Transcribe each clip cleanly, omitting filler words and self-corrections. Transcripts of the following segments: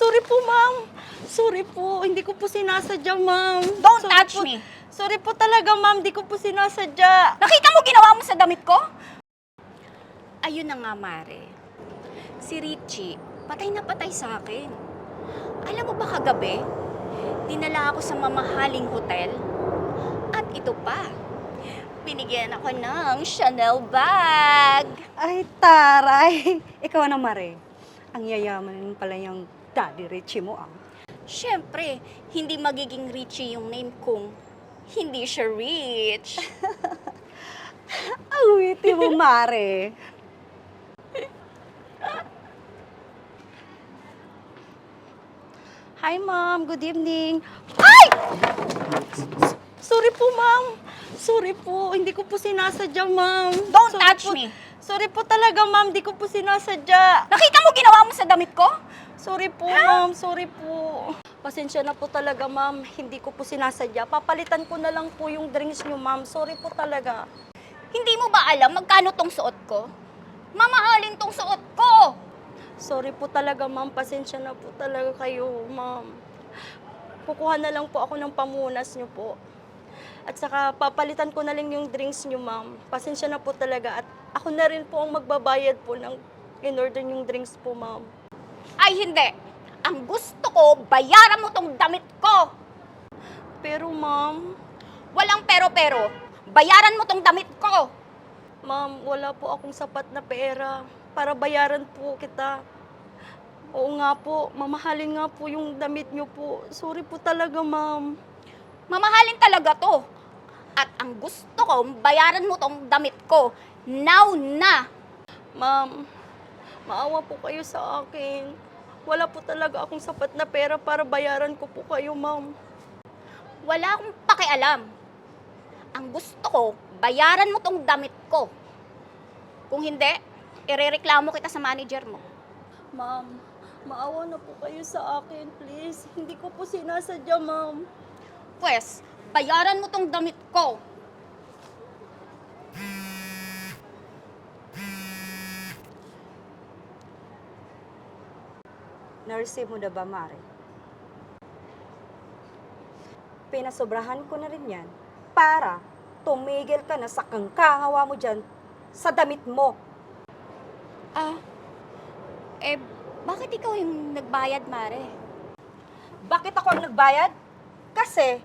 Sorry po, ma'am. Sorry po. Hindi ko po sinasadya, ma'am. Don't Sorry touch po. me! Sorry po talaga, ma'am. Di ko po sinasadya. Nakita mo ginawa mo sa damit ko? Ayun na nga, Mare. Si Richie, patay na patay sa akin. Alam mo ba kagabi, dinala ako sa mamahaling hotel. At ito pa, binigyan ako ng Chanel bag. Ay, taray. Ikaw na, Mare. Ang yayaman pala yung Daddy Richie mo, ah. Siyempre, hindi magiging Richie yung name kung hindi siya rich. Ang witty mo, Mare. Hi, ma'am. Good evening. Ay! Sorry po, ma'am. Sorry po. Hindi ko po sinasadya, ma'am. Don't Sorry touch po. me! Sorry po talaga, ma'am. Di ko po sinasadya. Nakita mo ginawa mo sa damit ko? Sorry po, ma'am. Sorry po. Pasensya na po talaga, ma'am. Hindi ko po sinasadya. Papalitan ko na lang po yung drinks niyo, ma'am. Sorry po talaga. Hindi mo ba alam magkano tong suot ko? Mamahalin tong suot ko! Sorry po talaga, ma'am. Pasensya na po talaga kayo, ma'am. Kukuha na lang po ako ng pamunas niyo po. At saka papalitan ko na lang yung drinks niyo, ma'am. Pasensya na po talaga. At ako na rin po ang magbabayad po ng in-order yung drinks po, ma'am. Ay hindi! Ang gusto ko, bayaran mo tong damit ko! Pero, ma'am, Walang pero-pero. Bayaran mo tong damit ko! ma'am, wala po akong sapat na pera para bayaran po kita. Oo nga po, mamahalin nga po yung damit niyo po. Sorry po talaga, ma'am. Mamahalin talaga to. At ang gusto ko, bayaran mo tong damit ko. Now na! Ma'am, maawa po kayo sa akin. Wala po talaga akong sapat na pera para bayaran ko po kayo, ma'am. Wala akong pakialam. Ang gusto ko, bayaran mo tong damit ko. Kung hindi, irereklamo kita sa manager mo. Ma'am, maawa na po kayo sa akin, please. Hindi ko po sinasadya, ma'am. Pwes, bayaran mo tong damit ko. Na-receive mo na ba, Mare? Pinasobrahan ko na rin yan para tumigil ka na sa kangkangawa mo dyan sa damit mo. Bakit ikaw yung nagbayad, Mare? Bakit ako ang nagbayad? Kasi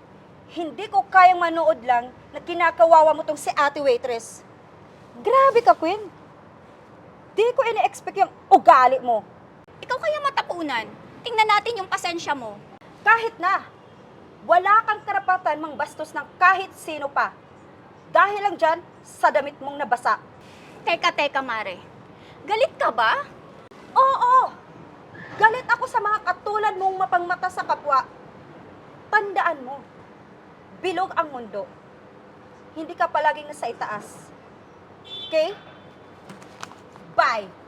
hindi ko kayang manood lang na kinakawawa mo tong si ate waitress. Grabe ka, Queen. Di ko ina-expect yung ugali mo. Ikaw kaya matapunan. Tingnan natin yung pasensya mo. Kahit na, wala kang karapatan mangbastos ng kahit sino pa. Dahil lang dyan sa damit mong nabasa. Teka, Mare. Galit ka ba? Oo! Galit ako sa mga katulad mong mapangmata sa kapwa. Tandaan mo, bilog ang mundo. Hindi ka palaging nasa itaas. Okay? Bye!